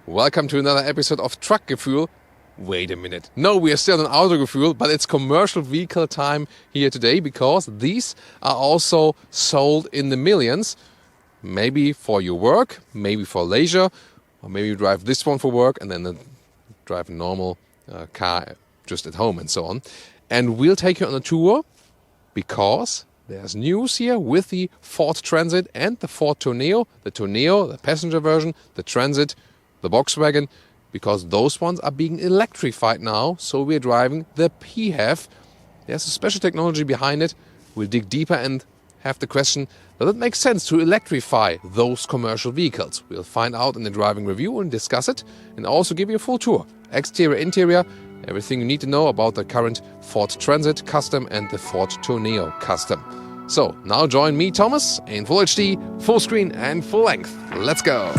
Welcome to another episode of Truckgefühl. Wait a minute. No, we are still on Autogefühl, but it's commercial vehicle time here today because these are also sold in the millions. Maybe for your work, maybe for leisure, or maybe you drive this one for work and then drive a normal car just at home and so on. And we'll take you on a tour because there's news here with the Ford Transit and the Ford Tourneo. The Tourneo, the passenger version, the Transit, the Volkswagen, because those ones are being electrified now. So we're driving the PHEV. There's a special technology behind it. We'll dig deeper and have the question, does it make sense to electrify those commercial vehicles? We'll find out in the driving review and discuss it, and also give you a full tour. Exterior, interior, everything you need to know about the current Ford Transit Custom and the Ford Tourneo Custom. So now join me, Thomas, in full HD, full screen and full length. Let's go!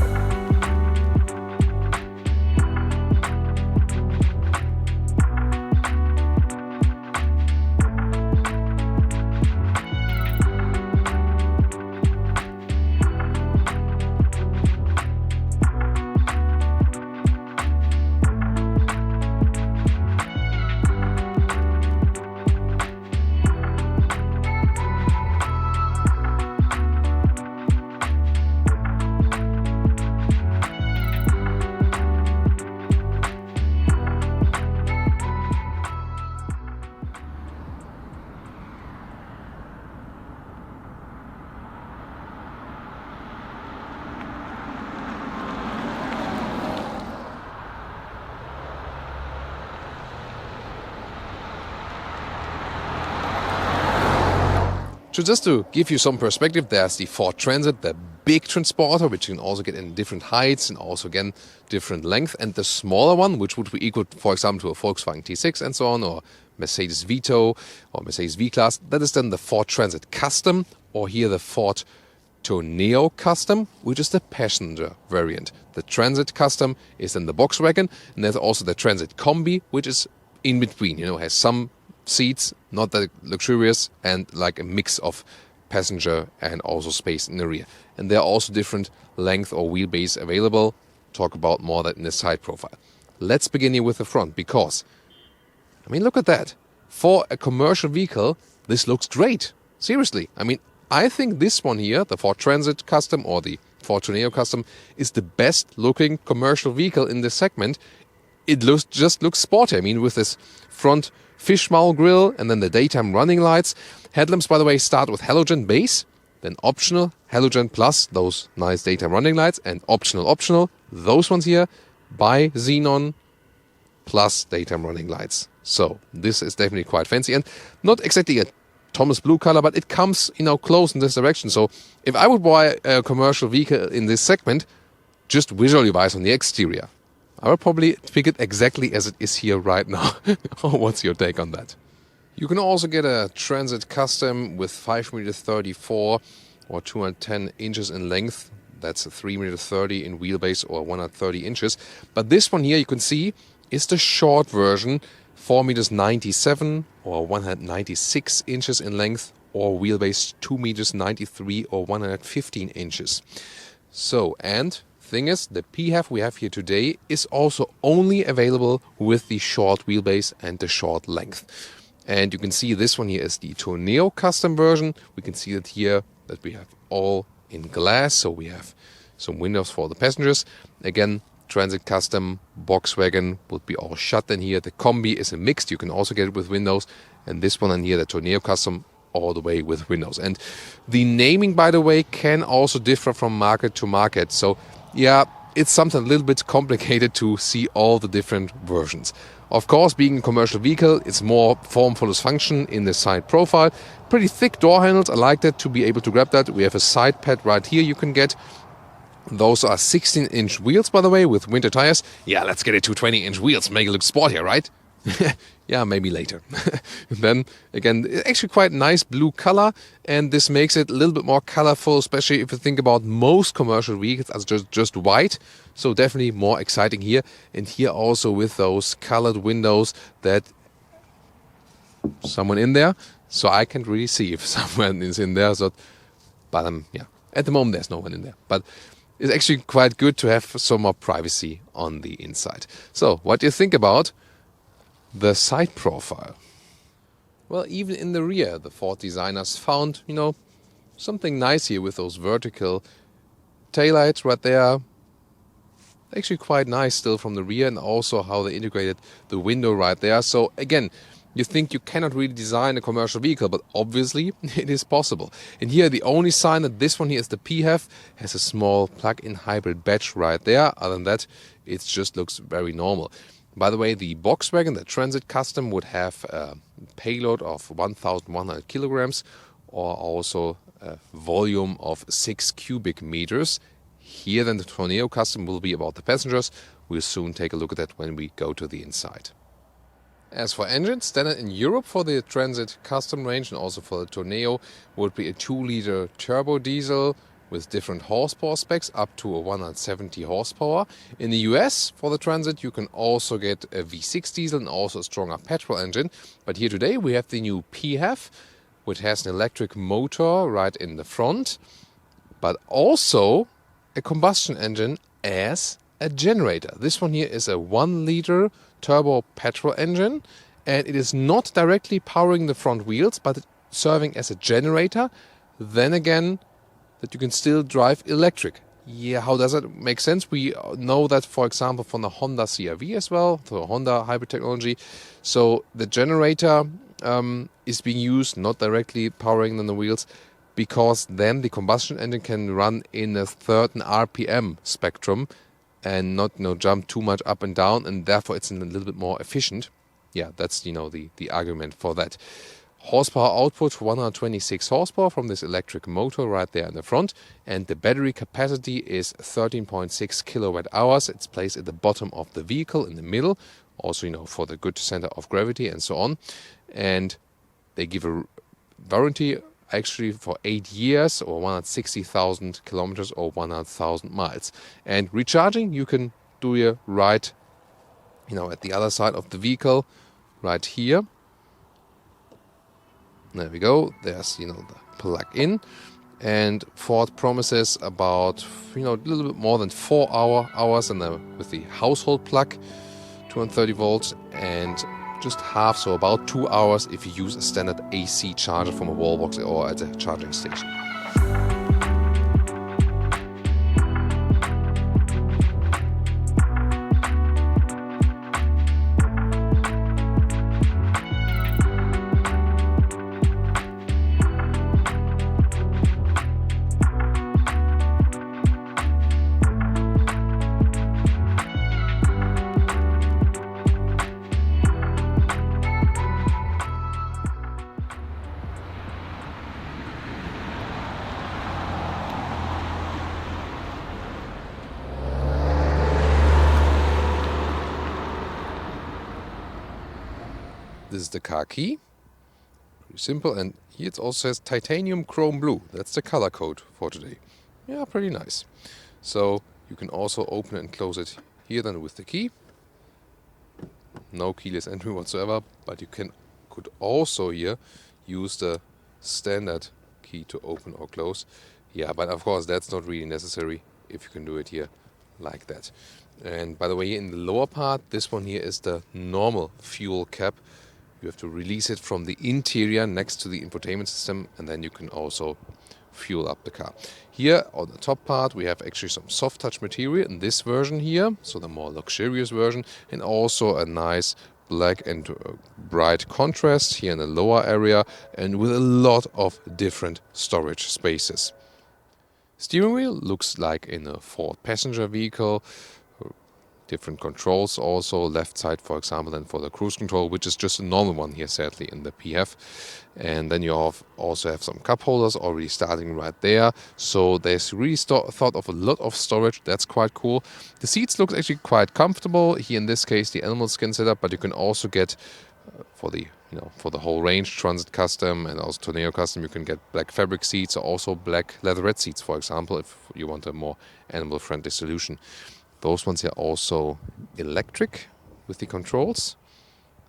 So just to give you some perspective, there's the Ford Transit, the big transporter, which you can also get in different heights and also again different length, and the smaller one, which would be equal, for example, to a Volkswagen T6 and so on, or Mercedes Vito or Mercedes V-Class. That is then the Ford Transit Custom, or here the Ford Tourneo Custom, which is the passenger variant. The Transit Custom is then the Volkswagen, and there's also the Transit Combi, which is in between, has some seats, not that luxurious, and like a mix of passenger and also space in the rear. And there are also different length or wheelbase available. Talk about more that in the side profile. Let's begin here with the front, because, look at that. For a commercial vehicle, this looks great. Seriously. I think this one here, the Ford Transit Custom or the Ford Tourneo Custom, is the best looking commercial vehicle in this segment. It just looks sporty. With this front fishbowl grille and then the daytime running lights. Headlamps, by the way, start with halogen base, then optional halogen plus those nice daytime running lights, and optional, those ones here, by xenon plus daytime running lights. So this is definitely quite fancy and not exactly a Thomas blue color, but it comes, close in this direction. So if I would buy a commercial vehicle in this segment, just visually wise on the exterior, I would probably pick it exactly as it is here right now. What's your take on that? You can also get a Transit Custom with 5.34 m or 210 inches in length. That's a 3.30 m in wheelbase or 130 inches. But this one here you can see is the short version, 4.97 m or 196 inches in length, or wheelbase 2.93 m or 115 inches. So, and thing is, the PHEV we have here today is also only available with the short wheelbase and the short length. And you can see this one here is the Tourneo Custom version. We can see it here that we have all in glass, so we have some windows for the passengers. Again, Transit Custom, Volkswagen would be all shut in here. The Combi is a mixed, you can also get it with windows. And this one in here, the Tourneo Custom, all the way with windows. And the naming, by the way, can also differ from market to market. So yeah, it's something a little bit complicated to see all the different versions. Of course, being a commercial vehicle, it's more form follows function in the side profile. Pretty thick door handles, I like that, to be able to grab that. We have a side pad right here you can get. Those are 16-inch wheels, by the way, with winter tires. Yeah, let's get it to 20-inch wheels, make it look sportier, right? Yeah, maybe later. Then, again, actually quite nice blue color, and this makes it a little bit more colorful, especially if you think about most commercial vehicles as just white. So definitely more exciting here. And here also with those colored windows that someone in there, so I can't really see if someone is in there. So, but yeah, at the moment there's no one in there. But it's actually quite good to have some more privacy on the inside. So, what do you think about the side profile? Well, even in the rear, the Ford designers found, something nice here with those vertical taillights right there. Actually quite nice still from the rear, and also how they integrated the window right there. So again, you think you cannot really design a commercial vehicle, but obviously it is possible. And here the only sign that this one here is the PHEV has a small plug-in hybrid badge right there. Other than that, it just looks very normal. By the way, the Volkswagen, the Transit Custom, would have a payload of 1,100 kilograms, or also a volume of 6 cubic meters. Here then the Tourneo Custom will be about the passengers. We'll soon take a look at that when we go to the inside. As for engines, standard in Europe for the Transit Custom range and also for the Tourneo would be a 2-liter turbo diesel with different horsepower specs up to a 170 horsepower. In the US for the Transit you can also get a V6 diesel and also a stronger petrol engine. But here today we have the new PHEV, which has an electric motor right in the front, but also a combustion engine as a generator. This one here is a 1-liter turbo petrol engine, and it is not directly powering the front wheels, but serving as a generator. Then again, that you can still drive electric. Yeah, how does that make sense? We know that, for example, from the Honda CR-V as well, the Honda hybrid technology. So the generator is being used, not directly powering the wheels, because then the combustion engine can run in a certain RPM spectrum and not jump too much up and down, and therefore it's a little bit more efficient. Yeah, that's the argument for that. Horsepower output 126 horsepower from this electric motor right there in the front, and the battery capacity is 13.6 kilowatt hours. It's placed at the bottom of the vehicle in the middle, also for the good center of gravity and so on. And they give a warranty actually for 8 years or 160,000 kilometers or 100,000 miles. And recharging you can do here right, at the other side of the vehicle, right here. There we go. There's the plug-in, and Ford promises about a little bit more than 4 hours, and with the household plug, 230 volts, and just half, so about 2 hours if you use a standard AC charger from a wall box or at a charging station. This is the car key, pretty simple, and here it also says titanium chrome blue. That's the color code for today. Yeah, pretty nice. So you can also open it and close it here then with the key. No keyless entry whatsoever, but you could also here use the standard key to open or close. Yeah, but of course that's not really necessary if you can do it here like that. And by the way, in the lower part, this one here is the normal fuel cap. You have to release it from the interior next to the infotainment system, and then you can also fuel up the car. Here on the top part we have actually some soft touch material in this version here, so the more luxurious version, and also a nice black and bright contrast here in the lower area, and with a lot of different storage spaces. Steering wheel looks like in a Ford passenger vehicle. Different controls also, left side for example than for the cruise control, which is just a normal one here sadly in the PHEV. And then you also have some cup holders already starting right there, so there's really thought of a lot of storage. That's quite cool. The seats look actually quite comfortable here, in this case the animal skin setup, but you can also get for the whole range, Transit Custom and also Tourneo Custom, you can get black fabric seats or also black leatherette seats, for example, if you want a more animal friendly solution. Those ones are also electric with the controls.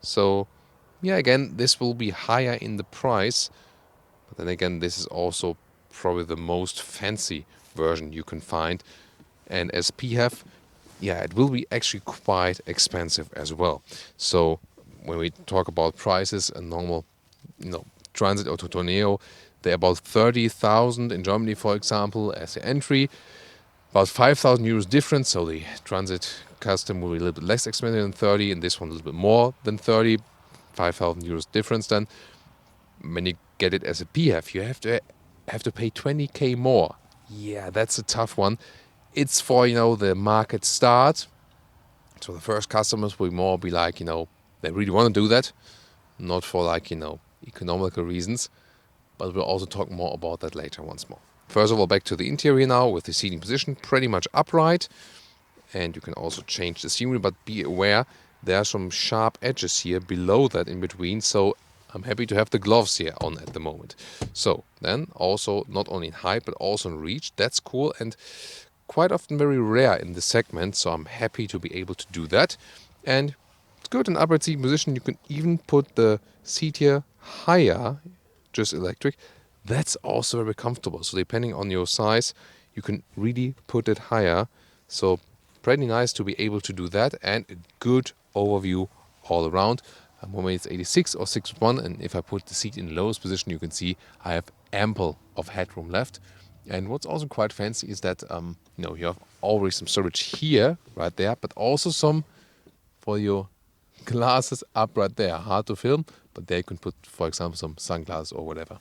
So yeah, again, this will be higher in the price. But then again, this is also probably the most fancy version you can find. And as PHEV, yeah, it will be actually quite expensive as well. So when we talk about prices, a normal, Transit or Tourneo, they're about 30,000 in Germany, for example, as the entry. About 5,000 euros difference, so the Transit Custom will be a little bit less expensive than 30, and this one a little bit more than 30. 5,000 euros difference then. When you get it as a PHEV, you have to pay 20k more. Yeah, that's a tough one. It's for, the market start. So the first customers will more be like, they really want to do that. Not for like, economical reasons. But we'll also talk more about that later once more. First of all, back to the interior now with the seating position, pretty much upright. And you can also change the steering wheel, but be aware there are some sharp edges here below that in between. So I'm happy to have the gloves here on at the moment. So then also not only in height, but also in reach. That's cool and quite often very rare in the segment. So I'm happy to be able to do that. And it's good in upright seating position. You can even put the seat here higher, just electric. That's also very comfortable. So depending on your size, you can really put it higher. So pretty nice to be able to do that, and a good overview all around. Moment it's 86 or 6'1", and if I put the seat in lowest position, you can see I have ample of headroom left. And what's also quite fancy is that you have already some storage here, right there, but also some for your glasses up right there. Hard to film, but there you can put, for example, some sunglasses or whatever.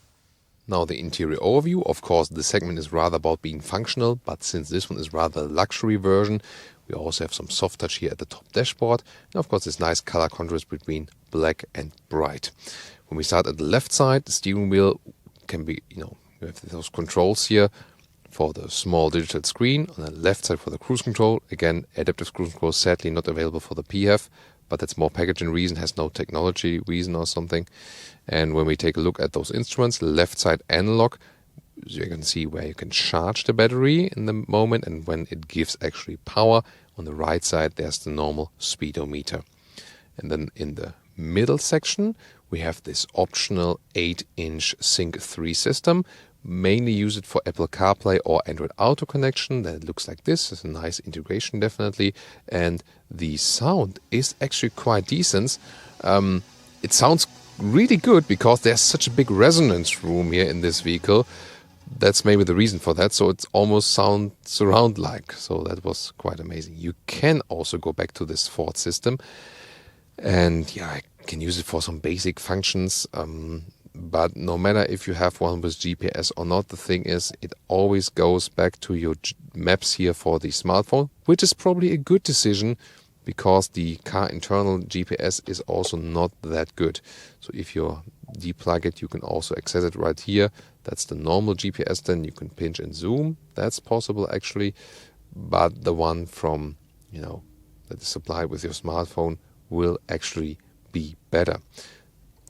Now the interior overview. Of course, the segment is rather about being functional, but since this one is rather a luxury version, we also have some soft touch here at the top dashboard. And of course, this nice color contrast between black and bright. When we start at the left side, the steering wheel can be, you have those controls here for the small digital screen. On the left side for the cruise control. Again, adaptive cruise control sadly not available for the PHEV, but that's more packaging reason, has no technology reason or something. And when we take a look at those instruments, left side analog, you can see where you can charge the battery in the moment and when it gives actually power. On the right side, there's the normal speedometer. And then in the middle section, we have this optional 8-inch Sync 3 system. Mainly use it for Apple CarPlay or Android Auto connection. Then it looks like this. It's a nice integration, definitely. And the sound is actually quite decent. It sounds really good because there's such a big resonance room here in this vehicle. That's maybe the reason for that. So it's almost sound surround-like. So that was quite amazing. You can also go back to this Ford system. And yeah, I can use it for some basic functions. But no matter if you have one with GPS or not, the thing is, it always goes back to your maps here for the smartphone, which is probably a good decision because the car internal GPS is also not that good. So if you deplug it, you can also access it right here. That's the normal GPS, then you can pinch and zoom. That's possible actually. But the one from, that is supplied with your smartphone will actually be better.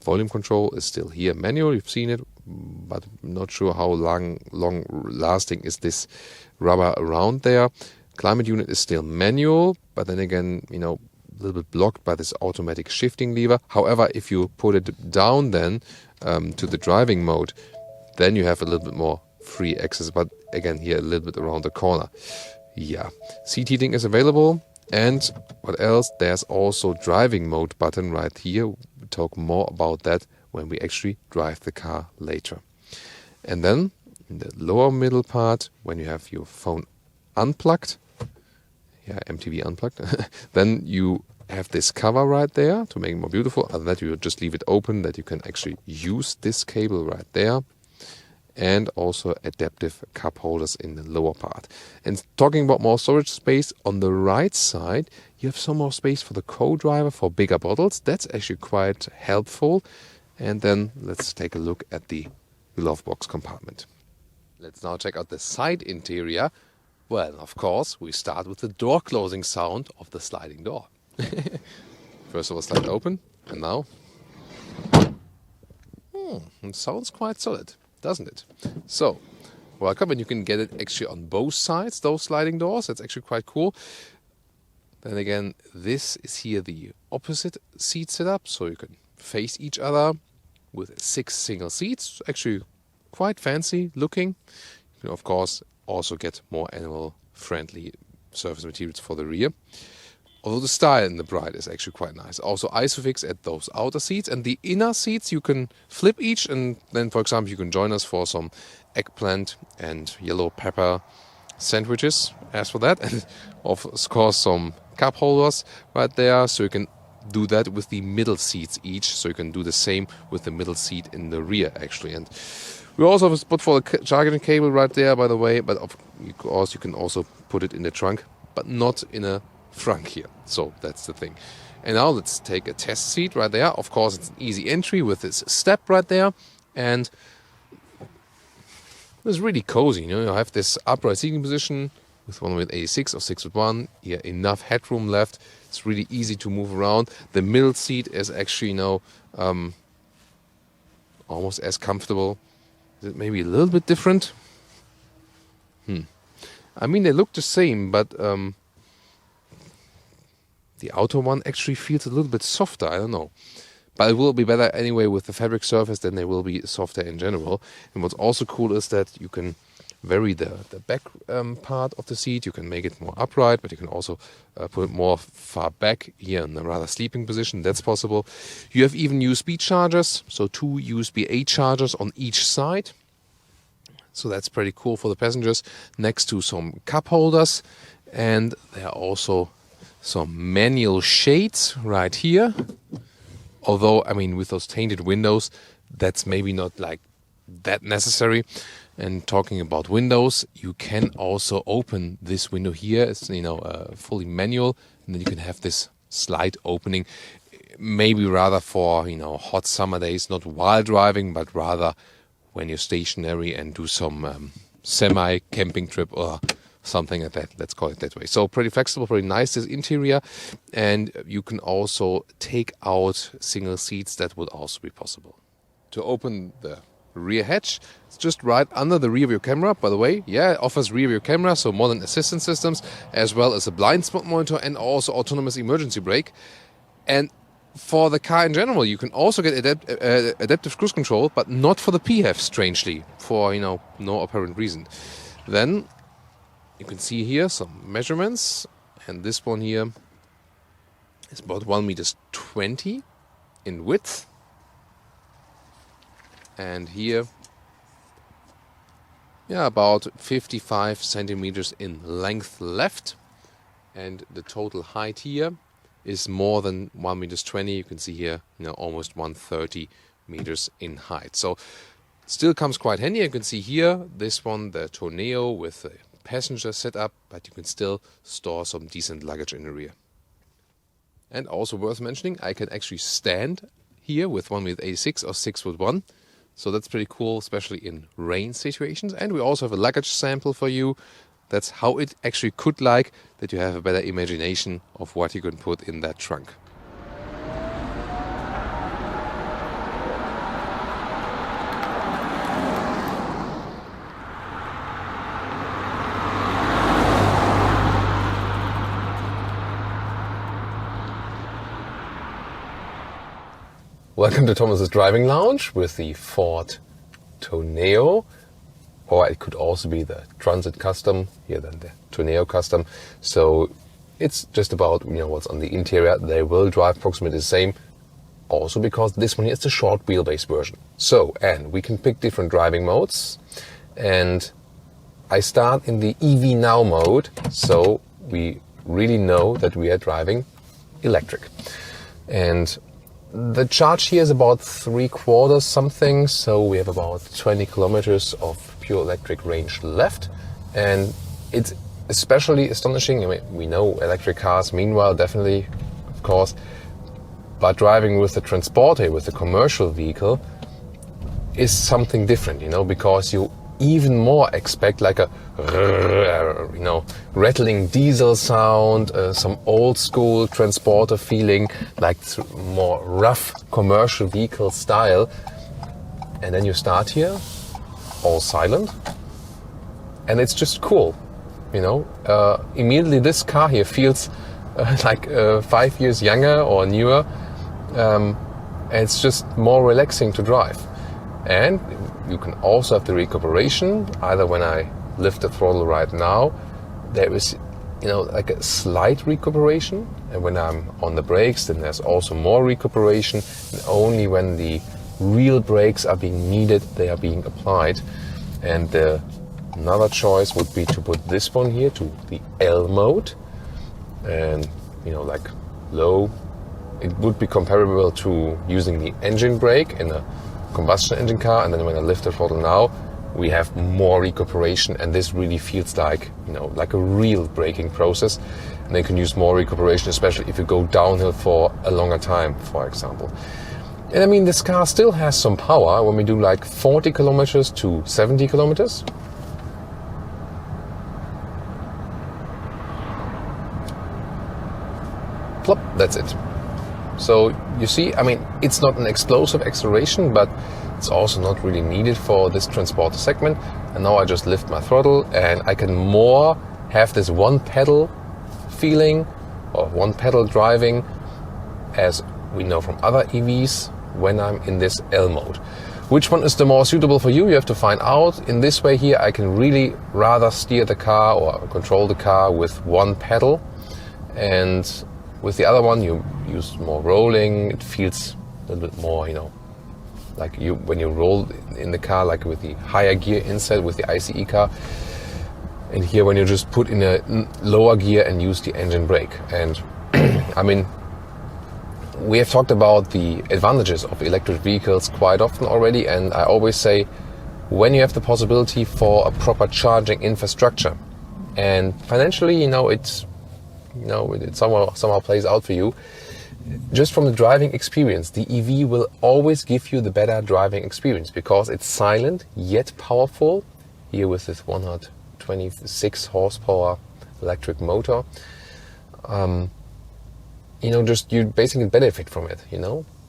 Volume control is still here manual, you've seen it, but I'm not sure how long lasting is this rubber around there. Climate unit is still manual, but then again, a little bit blocked by this automatic shifting lever. However, if you put it down then to the driving mode, then you have a little bit more free access, but again here a little bit around the corner. Yeah, seat heating is available. And what else? There's also driving mode button right here. We'll talk more about that when we actually drive the car later. And then in the lower middle part, when you have your phone unplugged, MTV unplugged, then you have this cover right there to make it more beautiful. Other than that, you just leave it open that you can actually use this cable right there. And also adaptive cup holders in the lower part. And talking about more storage space, on the right side, you have some more space for the co-driver for bigger bottles. That's actually quite helpful. And then let's take a look at the glove box compartment. Let's now check out the side interior. Well, of course, we start with the door closing sound of the sliding door. First of all, slide open, and now it sounds quite solid, doesn't it? So, welcome, and you can get it actually on both sides, those sliding doors. That's actually quite cool. Then again, this is here the opposite seat setup, so you can face each other with 6 single seats. Actually quite fancy looking. You can, of course, also get more animal friendly surface materials for the rear. Although the style in the Bright is actually quite nice. Also Isofix at those outer seats, and the inner seats you can flip each, and then for example you can join us for some eggplant and yellow pepper sandwiches as for that, and of course some cup holders right there, so you can do that with the middle seats each, so you can do the same with the middle seat in the rear actually. And we also have a spot for the charging cable right there, by the way, but of course you can also put it in the trunk, but not in a frunk here. So that's the thing. And now let's take a test seat right there. Of course it's an easy entry with this step right there, and it's really cozy. You have this upright seating position with 186 or 6'1". Here enough headroom left. It's really easy to move around. The middle seat is actually almost as comfortable. Is it maybe a little bit different? I mean, they look the same, but the outer one actually feels a little bit softer. I don't know. But it will be better anyway with the fabric surface than they will be softer in general. And what's also cool is that you can vary the back part of the seat. You can make it more upright, but you can also put it more far back here in a rather sleeping position. That's possible. You have even USB chargers, so 2 USB-A chargers on each side. So that's pretty cool for the passengers, next to some cup holders. And there are also some manual shades right here. Although, I mean, with those tainted windows, that's maybe not like that necessary. And talking about windows, you can also open this window here. It's fully manual, and then you can have this slight opening. Maybe rather for hot summer days, not while driving, but rather when you're stationary and do some semi camping trip or something like that. Let's call it that way. So pretty flexible, pretty nice this interior, and you can also take out single seats. That would also be possible. To open the rear hatch, it's just right under the rear view camera, by the way. Yeah, it offers rear view camera, so modern assistance systems, as well as a blind spot monitor and also autonomous emergency brake. And for the car in general, you can also get adaptive cruise control, but not for the PHEV, strangely, for no apparent reason. Then you can see here some measurements, and this one here is about 1.20 meters in width. And here, about 55 centimeters in length left. And the total height here is more than 1.20 meters. You can see here, almost 130 meters in height. So still comes quite handy. You can see here, this one, the Tourneo with a passenger setup, but you can still store some decent luggage in the rear. And also worth mentioning, I can actually stand here with 1.86 or 6'1". So that's pretty cool, especially in rain situations. And we also have a luggage sample for you. That's how it actually could like, that you have a better imagination of what you can put in that trunk. Welcome to Thomas's Driving Lounge with the Ford Tourneo, or it could also be the Transit Custom, here then the Tourneo Custom. So it's just about what's on the interior. They will drive approximately the same, also because this one is the short wheelbase version. So, and we can pick different driving modes, and I start in the EV Now mode, so we really know that we are driving electric. And the charge here is about 3/4 something, so we have about 20 kilometers of pure electric range left. And it's especially astonishing. I mean, we know electric cars, meanwhile, definitely, of course, but driving with the Transporter, with the commercial vehicle, is something different, because you even more expect like a rattling diesel sound, some old school Transporter feeling, like more rough commercial vehicle style. And then you start here, all silent, and it's just cool. Immediately this car here feels like 5 years younger or newer. And it's just more relaxing to drive. And you can also have the recuperation, either when I lift the throttle right now, there is like a slight recuperation, and when I'm on the brakes, then there's also more recuperation, and only when the real brakes are being needed, they are being applied. And another choice would be to put this one here to the L mode, and like low. It would be comparable to using the engine brake in a combustion engine car, and then when I lift the throttle now, we have more recuperation, and this really feels like like a real braking process, and they can use more recuperation, especially if you go downhill for a longer time, for example. And I mean, this car still has some power when we do like 40 kilometers to 70 kilometers. Plop, that's it. So you see, I mean, it's not an explosive acceleration, but it's also not really needed for this transporter segment. And now I just lift my throttle, and I can more have this one pedal feeling or one pedal driving, as we know from other EVs, when I'm in this L mode. Which one is the more suitable for you? You have to find out. In this way here, I can really rather steer the car or control the car with one pedal, and with the other one you use more rolling. It feels a little bit more, like when you roll in the car, like with the higher gear inside with the ICE car. And here when you just put in a lower gear and use the engine brake. And I mean, we have talked about the advantages of electric vehicles quite often already, and I always say, when you have the possibility for a proper charging infrastructure, and financially, it somehow plays out for you, just from the driving experience, the EV will always give you the better driving experience, because it's silent yet powerful. Here with this 126 horsepower electric motor, just you basically benefit from it,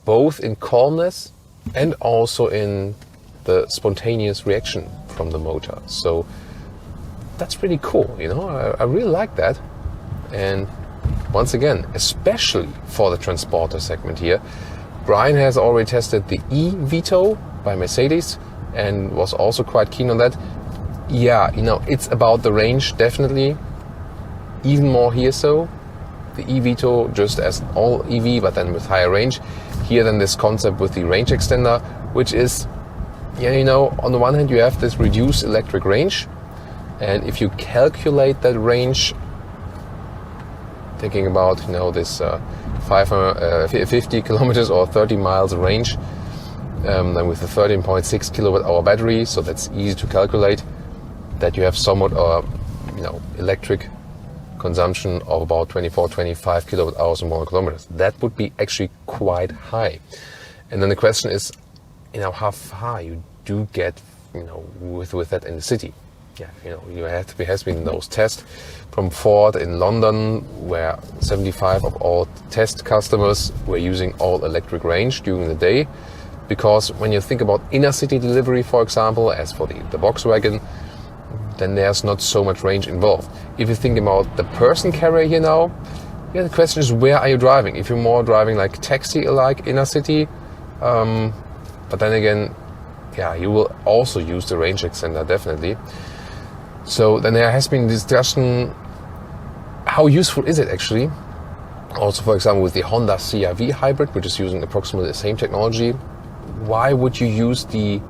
both in calmness and also in the spontaneous reaction from the motor. So that's really cool, I really like that. And once again, especially for the transporter segment here, Brian has already tested the e-Vito by Mercedes and was also quite keen on that. Yeah, it's about the range, definitely, even more here. So the e-Vito just as all EV, but then with higher range. Here then this concept with the range extender, which is, on the one hand you have this reduced electric range, and if you calculate that range, thinking about this 50 kilometers or 30 miles range, then with a 13.6 kilowatt hour battery, so that's easy to calculate, that you have somewhat electric consumption of about 24-25 kilowatt hours or more kilometers. That would be actually quite high. And then the question is, how far you do get with that in the city. Yeah, has been those tests from Ford in London, where 75 of all test customers were using all electric range during the day, because when you think about inner city delivery, for example, as for the Volkswagen, then there's not so much range involved. If you think about the person carrier here now, the question is, where are you driving? If you're more driving like taxi, like inner city, but then again, you will also use the range extender, definitely. So then there has been discussion, how useful is it actually? Also, for example, with the Honda CR-V hybrid, which is using approximately the same technology, why would you use the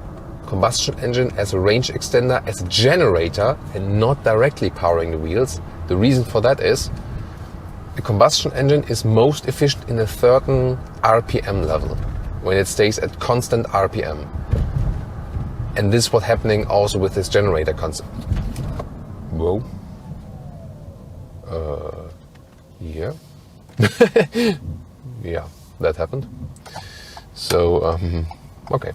combustion engine as a range extender, as a generator, and not directly powering the wheels? The reason for that is the combustion engine is most efficient in a certain RPM level, when it stays at constant RPM. And this is what's happening also with this generator concept. Whoa. Yeah. Yeah, that happened. So, okay.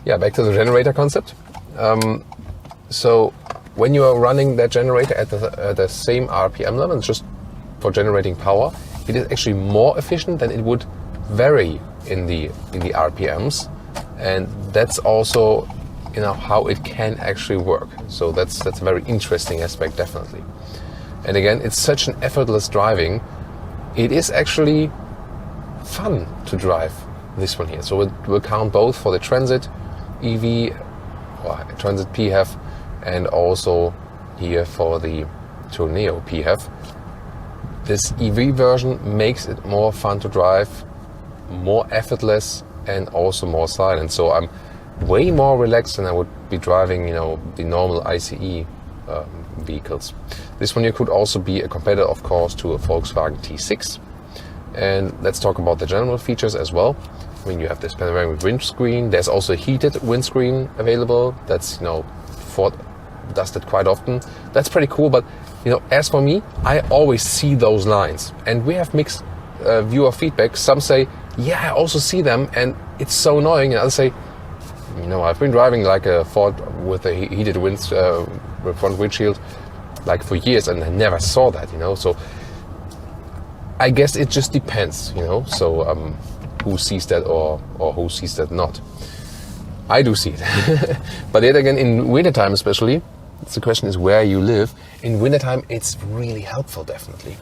Yeah, back to the generator concept. So, when you are running that generator at the same RPM level, just for generating power, it is actually more efficient than it would vary in the RPMs, and that's also how it can actually work. So that's a very interesting aspect, definitely. And again, it's such an effortless driving. It is actually fun to drive this one here. So it will count both for the Transit EV or Transit PHEV, and also here for the Tourneo PHEV. this EV version makes it more fun to drive, more effortless, and also more silent. So I'm way more relaxed than I would be driving, the normal ICE vehicles. This one here could also be a competitor, of course, to a Volkswagen T6. And let's talk about the general features as well. I mean, you have this panoramic windscreen. There's also a heated windscreen available. That's, Ford does that quite often. That's pretty cool. But, as for me, I always see those lines. And we have mixed viewer feedback. Some say, yeah, I also see them. And it's so annoying. And others say, I've been driving like a Ford with a heated front windshield like for years, and I never saw that, So I guess it just depends, So who sees that or who sees that not. I do see it. But yet again, in wintertime especially, the question is where you live. In wintertime, it's really helpful, definitely.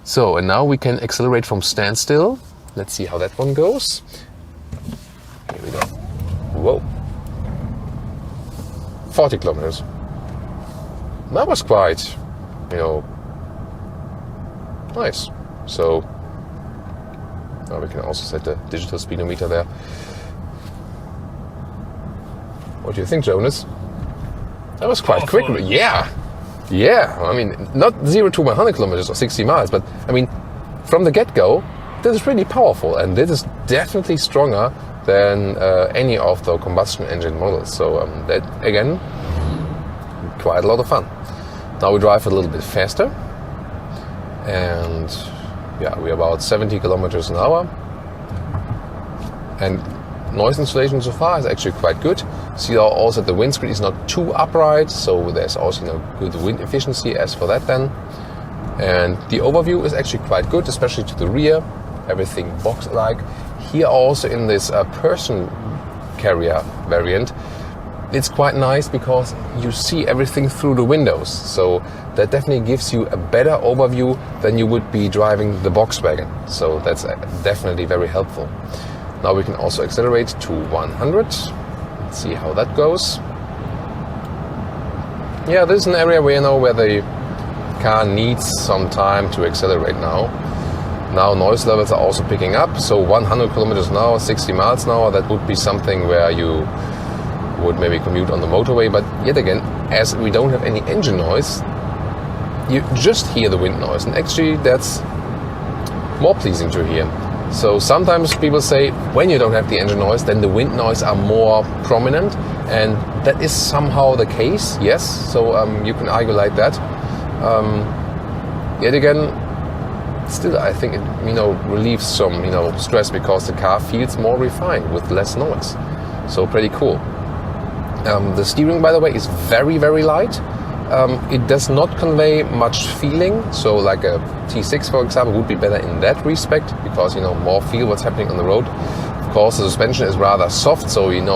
So, and now we can accelerate from standstill. Let's see how that one goes. Here we go. Whoa. 40 kilometers. That was quite, nice. So, now we can also set the digital speedometer there. What do you think, Jonas? That was quite quick. Yeah. I mean, not 0 to 100 kilometers or 60 miles, but I mean, from the get-go, this is really powerful, and this is definitely stronger than any of the combustion engine models. So that, again, quite a lot of fun. Now we drive a little bit faster, and yeah, we're about 70 kilometers an hour. And noise insulation so far is actually quite good. See also the windscreen is not too upright, so there's also good wind efficiency as for that then. And the overview is actually quite good, especially to the rear. Everything box-like. Here also in this person carrier variant, it's quite nice because you see everything through the windows. So that definitely gives you a better overview than you would be driving the Volkswagen. So that's definitely very helpful. Now we can also accelerate to 100. Let's see how that goes. Yeah, this is an area where where the car needs some time to accelerate now. Now noise levels are also picking up. So 100 kilometers an hour, 60 miles an hour, that would be something where you would maybe commute on the motorway. But yet again, as we don't have any engine noise, you just hear the wind noise. And actually that's more pleasing to hear. So sometimes people say when you don't have the engine noise, then the wind noise are more prominent, and that is somehow the case, yes. So you can argue like that. Yet again, still I think it relieves some stress because the car feels more refined with less noise. So pretty cool. The steering, by the way, is very, very light. It does not convey much feeling, so like a T6 for example would be better in that respect because more feel what's happening on the road. Of course the suspension is rather soft, so and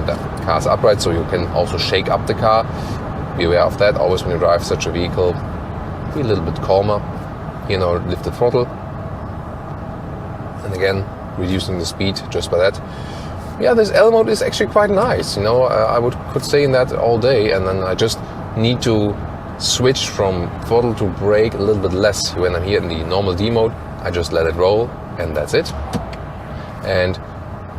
the car's upright, so you can also shake up the car. Be aware of that always when you drive such a vehicle. Be a little bit calmer, lift the throttle, and again reducing the speed just by that. Yeah, this L mode is actually quite nice. I could stay in that all day, and then I just need to switch from throttle to brake a little bit less. When I'm here in the normal D mode, I just let it roll, and that's it. And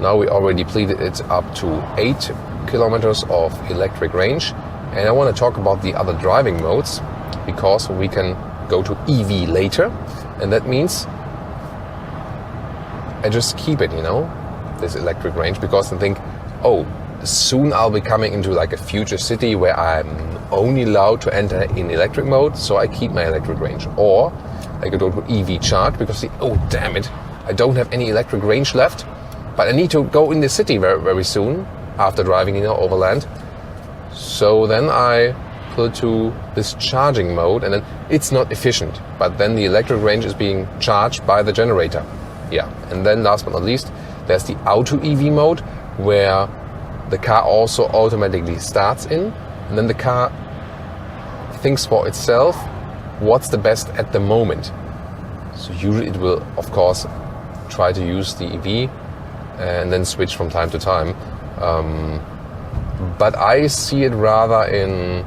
now we already depleted it up to 8 kilometers of electric range. And I want to talk about the other driving modes because we can go to EV later, and that means I just keep it, this electric range, because I think, soon I'll be coming into like a future city where I'm only allowed to enter in electric mode, so I keep my electric range. Or I could go to EV charge because damn it, I don't have any electric range left, but I need to go in the city very, very soon after driving overland. So then I put to this charging mode, and then it's not efficient, but then the electric range is being charged by the generator. Yeah, and then last but not least, there's the auto EV mode where the car also automatically starts in, and then the car thinks for itself what's the best at the moment. So usually it will, of course, try to use the EV and then switch from time to time. But I see it rather in,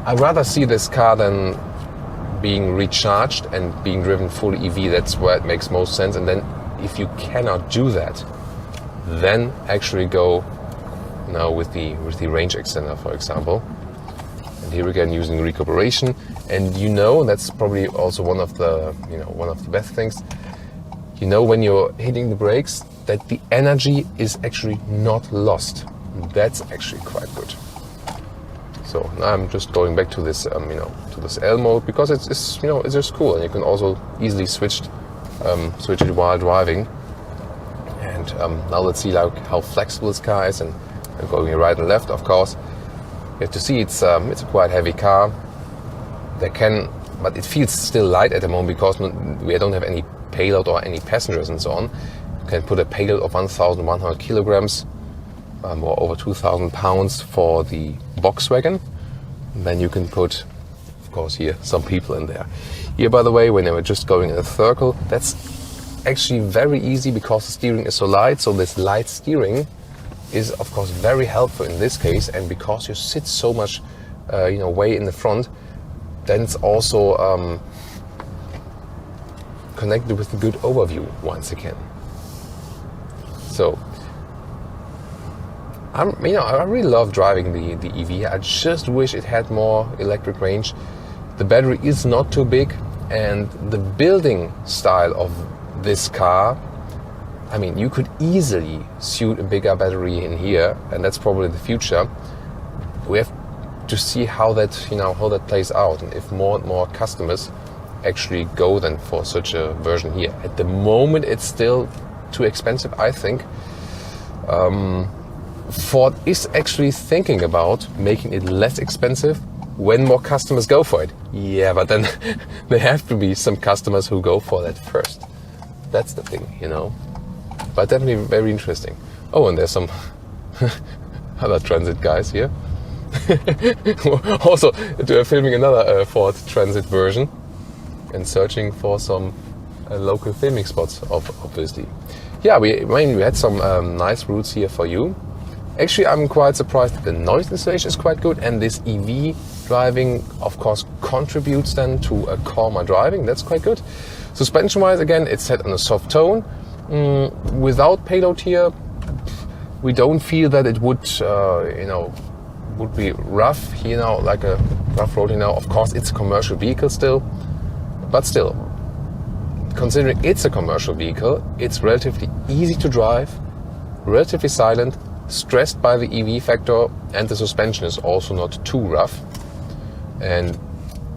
I'd rather see this car than being recharged and being driven full EV. That's where it makes most sense. And then if you cannot do that, then actually go now with the range extender, for example. And here again using recuperation. And that's probably also one of the best things. When you're hitting the brakes, that the energy is actually not lost. That's actually quite good. So now I'm just going back to this, to this L mode, because it's just cool, and you can also easily switch it while driving. And now let's see how flexible this car is, and going right and left, of course. You have to see it's a quite heavy car. But it feels still light at the moment because we don't have any payload or any passengers and so on. You can put a payload of 1,100 kilograms. Or over 2,000 pounds for the Volkswagen. And then you can put, of course, here some people in there. Here, by the way, when we're just going in a circle, that's actually very easy because the steering is so light. So this light steering is, of course, very helpful in this case. And because you sit so much, way in the front, then it's also connected with a good overview once again. So. I really love driving the EV. I just wish it had more electric range. The battery is not too big, and the building style of this car, you could easily suit a bigger battery in here, and that's probably the future. We have to see how that plays out, and if more and more customers actually go then for such a version here. At the moment, it's still too expensive, I think. Ford is actually thinking about making it less expensive when more customers go for it. Yeah, but then there have to be some customers who go for that first. That's the thing, But definitely very interesting. Oh, and there's some other Transit guys here. Also, they're filming another Ford Transit version and searching for some local filming spots, obviously. Yeah, we had some nice routes here for you. Actually, I'm quite surprised that the noise insulation is quite good, and this EV driving, of course, contributes then to a calmer driving. That's quite good. Suspension-wise, again, it's set on a soft tone. Without payload here, we don't feel that it would, would be rough here now, like a rough road here now. Of course, it's a commercial vehicle still, but still, considering it's a commercial vehicle, it's relatively easy to drive, relatively silent, stressed by the EV factor, and the suspension is also not too rough. And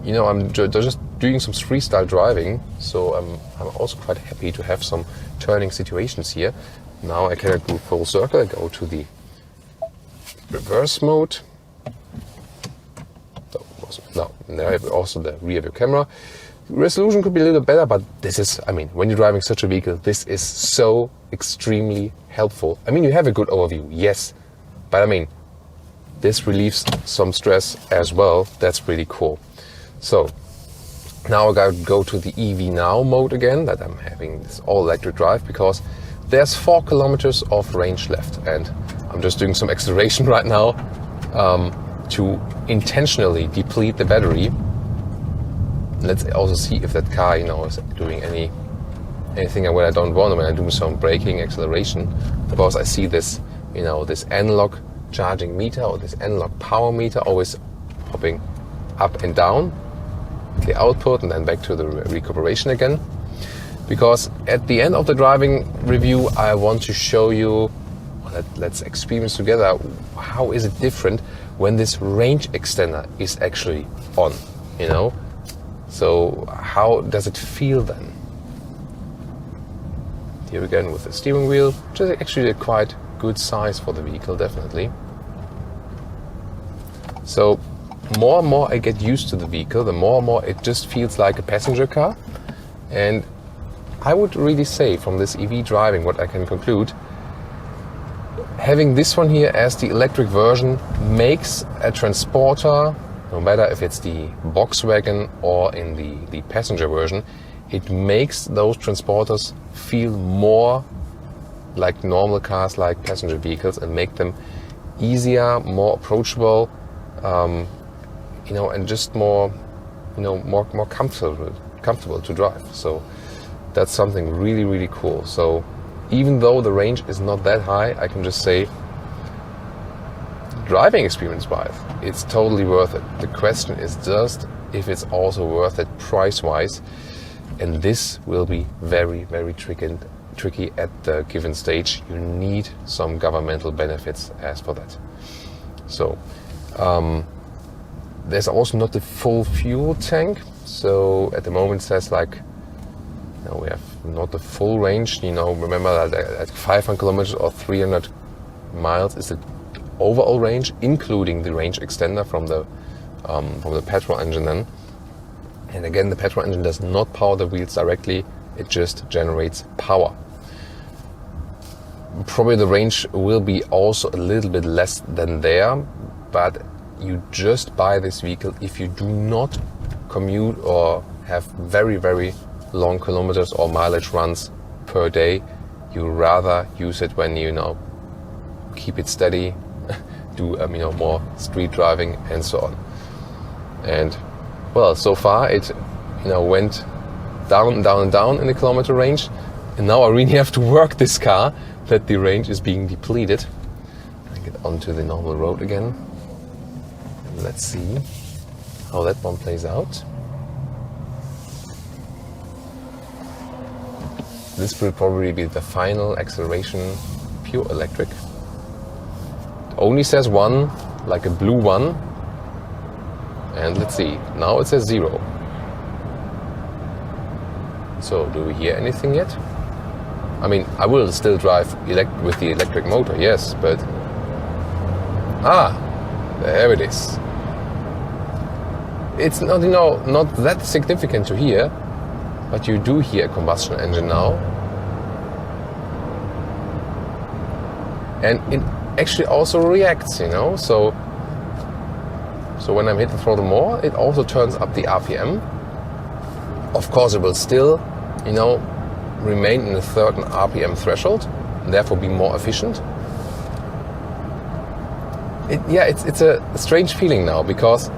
I'm just doing some freestyle driving, so I'm also quite happy to have some turning situations here. Now I can do full circle. I go to the reverse mode. Now there I have also the rear view camera. Resolution could be a little better, but this is, when you're driving such a vehicle, this is so extremely helpful. You have a good overview, yes, but this relieves some stress as well. That's really cool. So now I gotta go to the EV Now mode again, that I'm having this all electric drive, because there's 4 kilometers of range left, and I'm just doing some acceleration right now to intentionally deplete the battery. Let's also see if that car, is doing anything where I don't want it, when I do some braking, acceleration. Because I see this, this analog charging meter or this analog power meter always popping up and down the output, and then back to the recuperation again. Because at the end of the driving review, I want to show you, let's experience together, how is it different when this range extender is actually on, So how does it feel then? Here again with the steering wheel, which is actually a quite good size for the vehicle, definitely. So more and more I get used to the vehicle, the more and more it just feels like a passenger car. And I would really say from this EV driving, what I can conclude, having this one here as the electric version makes a transporter, no matter if it's the Volkswagen or in the passenger version, it makes those transporters feel more like normal cars, like passenger vehicles, and make them easier, more approachable. and just more, more comfortable to drive. So that's something really, really cool. So even though the range is not that high, I can just say, driving experience-wise, it's totally worth it. The question is just if it's also worth it price-wise, and this will be very, very tricky at the given stage. You need some governmental benefits as for that. So there's also not the full fuel tank. So at the moment it says like, we have not the full range. Remember that at 500 kilometers or 300 miles is the overall range, including the range extender from the petrol engine then. And again, the petrol engine does not power the wheels directly, it just generates power. Probably the range will be also a little bit less than there, but you just buy this vehicle if you do not commute or have very, very long kilometers or mileage runs per day. You rather use it when you keep it steady, do more street driving and so on. And well, so far it went down and down and down in the kilometer range, and now I really have to work this car that the range is being depleted. I get onto the normal road again. And let's see how that one plays out. This will probably be the final acceleration pure electric. It only says 1, like a blue 1. And let's see, now it says 0. So do we hear anything yet? I mean, I will still drive with the electric motor, yes, but... there it is. It's not, not that significant to hear, but you do hear a combustion engine now. And it actually also reacts, so when I'm hitting the throttle more, it also turns up the RPM. Of course, it will still, remain in a certain RPM threshold, and therefore be more efficient. It's a strange feeling now, because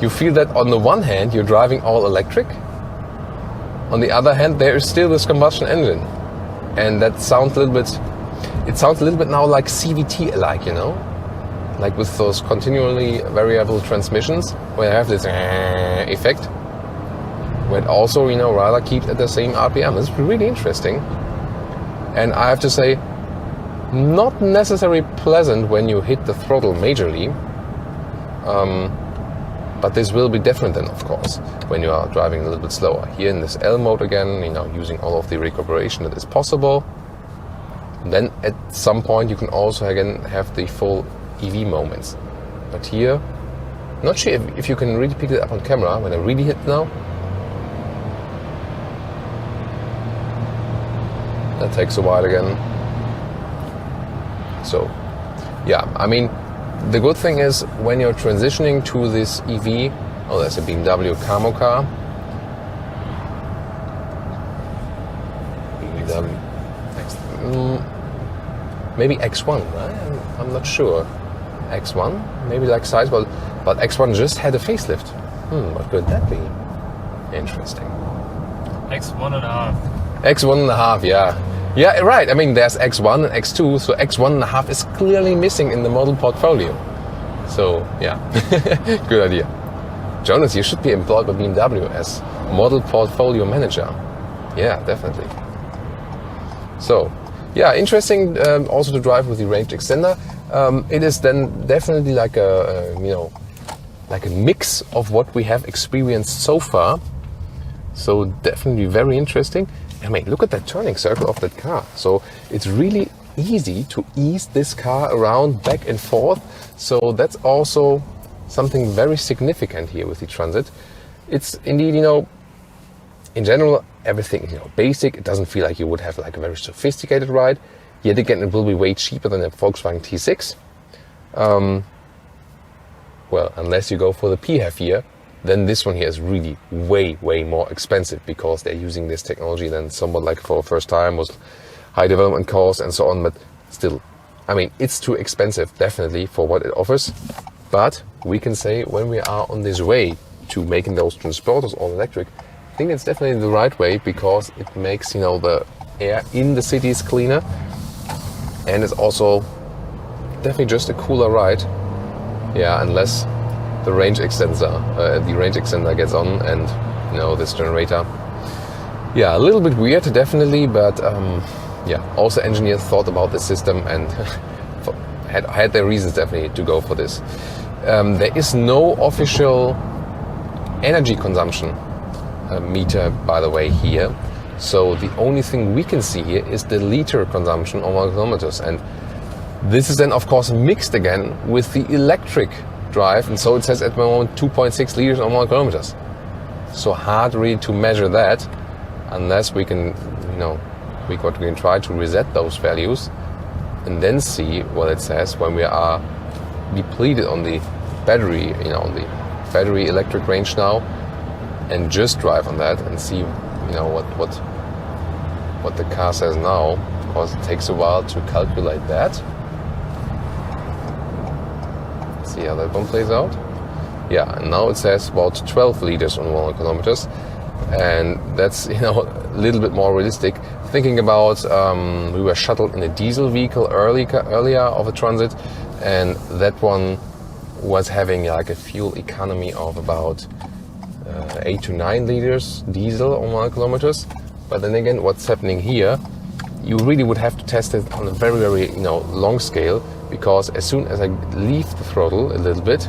you feel that on the one hand you're driving all electric, on the other hand there is still this combustion engine, and that sounds a little bit now like CVT-like, like with those continually variable transmissions where you have this effect. But also, rather keep at the same RPM. It's really interesting. And I have to say, not necessarily pleasant when you hit the throttle majorly. But this will be different then, of course, when you are driving a little bit slower. Here in this L mode again, using all of the recuperation that is possible. Then at some point you can also again have the full EV moments. But here, not sure if you can really pick it up on camera when I really hit now. That takes a while again. So, yeah, I mean, the good thing is when you're transitioning to this EV, there's a BMW Camo car. BMW. Maybe X1, right? I'm not sure. X1, maybe like size, but X1 just had a facelift. What could that be? Interesting. X1.5. X1.5, yeah. Yeah, right. I mean, there's X1 and X2, so X1.5 is clearly missing in the model portfolio. So, yeah, good idea. Jonas, you should be employed by BMW as model portfolio manager. Yeah, definitely. So, yeah, interesting also to drive with the range extender. It is then definitely like like a mix of what we have experienced so far. So definitely very interesting. I mean, look at that turning circle of that car. So it's really easy to ease this car around back and forth. So that's also something very significant here with the Transit. It's indeed, in general, everything is basic. It doesn't feel like you would have like a very sophisticated ride. Yet again, it will be way cheaper than a Volkswagen T6. Well, unless you go for the PHEV here, then this one here is really way, way more expensive because they're using this technology than somewhat like for first time was high development costs and so on. But still, I mean, it's too expensive, definitely, for what it offers. But we can say when we are on this way to making those transporters all electric, I think it's definitely the right way, because it makes, you know, the air in the cities cleaner, and it's also definitely just a cooler ride. Yeah, unless the range extender gets on, and you know, this generator. Yeah, a little bit weird, definitely, but yeah, also engineers thought about the system and had their reasons definitely to go for this. There is no official energy consumption meter, by the way, here. So the only thing we can see here is the liter consumption on 1 kilometers, and this is then of course mixed again with the electric drive, and so it says at the moment 2.6 liters on 1 kilometers. So hard really to measure that, unless we can, you know, we can try to reset those values and then see what it says when we are depleted on the battery, you know, on the battery electric range now, and just drive on that and see, you know, what the car says now, because it takes a while to calculate that. See how that one plays out. Yeah, and now it says about 12 liters on 100 kilometers, and that's, you know, a little bit more realistic. Thinking about, we were shuttled in a diesel vehicle earlier of a transit, and that one was having like a fuel economy of about 8 to 9 liters diesel on 100 kilometers. But then again, what's happening here, you really would have to test it on a very, very, you know, long scale, because as soon as I leave the throttle a little bit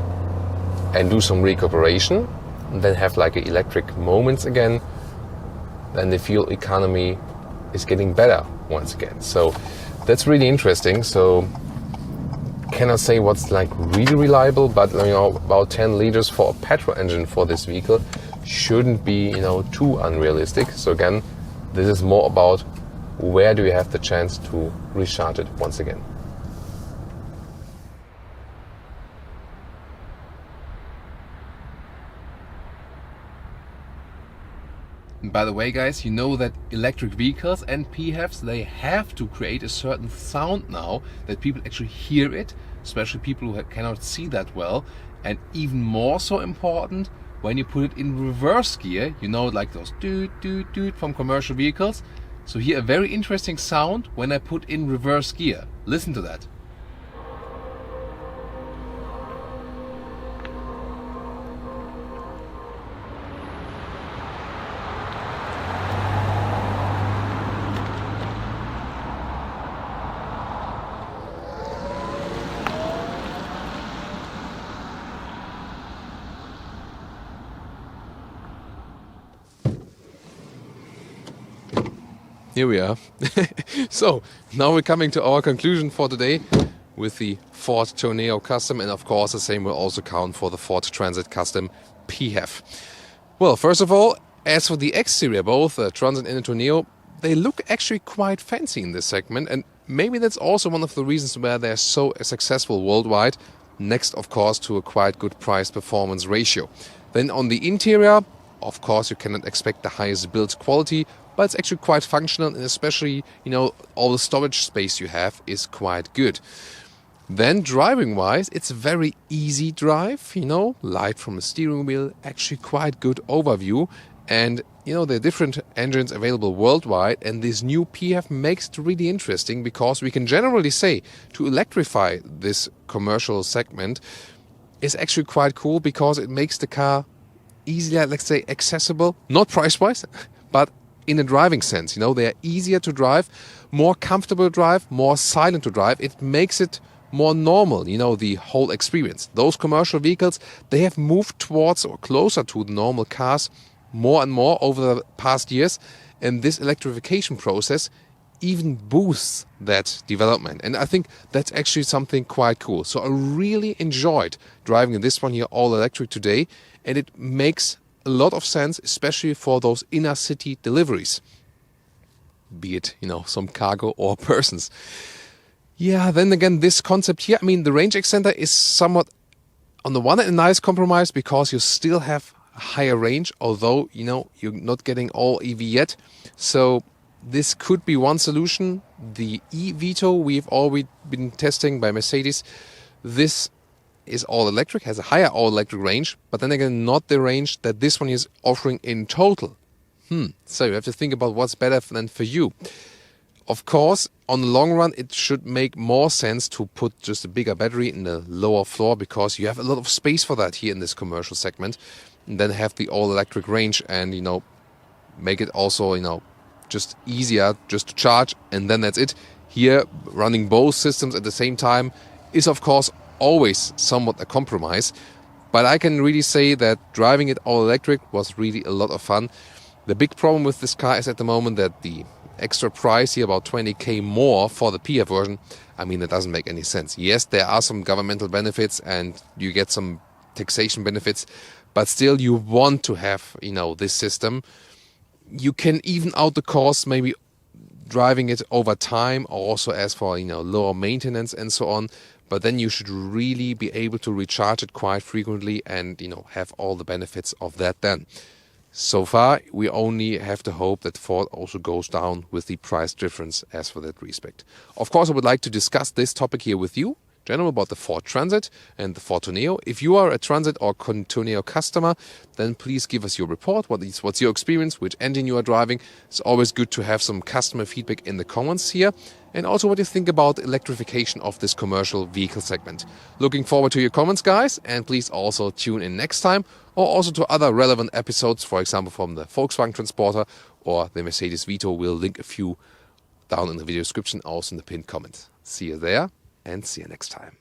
and do some recuperation, and then have like electric moments again, then the fuel economy is getting better once again. So that's really interesting. So cannot say what's like really reliable, but you know, about 10 liters for a petrol engine for this vehicle shouldn't be, you know, too unrealistic. So again, this is more about where do you have the chance to recharge it once again. And by the way, guys, you know that electric vehicles and PHEVs, they have to create a certain sound now that people actually hear it, especially people who cannot see that well. And even more so important, when you put it in reverse gear, you know, like those doot doot doot from commercial vehicles. So here a very interesting sound when I put in reverse gear. Listen to that. Here we are. So now we're coming to our conclusion for today with the Ford Tourneo Custom, and of course the same will also count for the Ford Transit Custom PHEV. Well, first of all, as for the exterior, both the Transit and the Tourneo, they look actually quite fancy in this segment, and maybe that's also one of the reasons why they're so successful worldwide, next of course to a quite good price-performance ratio. Then on the interior, of course you cannot expect the highest build quality, but it's actually quite functional, and especially, you know, all the storage space you have is quite good. Then driving wise, it's a very easy drive, you know, light from the steering wheel, actually quite good overview, and you know, there are different engines available worldwide, and this new PHEV makes it really interesting, because we can generally say to electrify this commercial segment is actually quite cool, because it makes the car easier, let's say, accessible, not price-wise, but in a driving sense. You know, they are easier to drive, more comfortable to drive, more silent to drive. It makes it more normal, you know, the whole experience. Those commercial vehicles, they have moved towards or closer to the normal cars more and more over the past years, and this electrification process even boosts that development. And I think that's actually something quite cool. So I really enjoyed driving in this one here all electric today, and it makes a lot of sense, especially for those inner city deliveries, be it, you know, some cargo or persons. Yeah, then again, this concept here, I mean, the range extender is somewhat, on the one hand, a nice compromise, because you still have a higher range, although, you know, you're not getting all EV yet. So this could be one solution. The e-Vito we've already been testing by Mercedes, this is all electric, has a higher all electric range, but then again not the range that this one is offering in total. So you have to think about what's better than for you. Of course, on the long run, it should make more sense to put just a bigger battery in the lower floor, because you have a lot of space for that here in this commercial segment, and then have the all electric range and, you know, make it also, you know, just easier just to charge, and then that's it. Here, running both systems at the same time is of course always somewhat a compromise, but I can really say that driving it all electric was really a lot of fun. The big problem with this car is at the moment that the extra price here, about 20k more for the PHEV version, I mean, that doesn't make any sense. Yes, there are some governmental benefits and you get some taxation benefits, but still you want to have, you know, this system. You can even out the cost, maybe driving it over time, also as for, you know, lower maintenance and so on. But then you should really be able to recharge it quite frequently and, you know, have all the benefits of that then. So far, we only have to hope that Ford also goes down with the price difference as for that respect. Of course, I would like to discuss this topic here with you, general, about the Ford Transit and the Ford Tourneo. If you are a Transit or Tourneo customer, then please give us your report. What's your experience? Which engine you are driving? It's always good to have some customer feedback in the comments here. And also what you think about electrification of this commercial vehicle segment. Looking forward to your comments, guys. And please also tune in next time, or also to other relevant episodes, for example, from the Volkswagen Transporter or the Mercedes Vito. We'll link a few down in the video description, also in the pinned comment. See you there, and see you next time.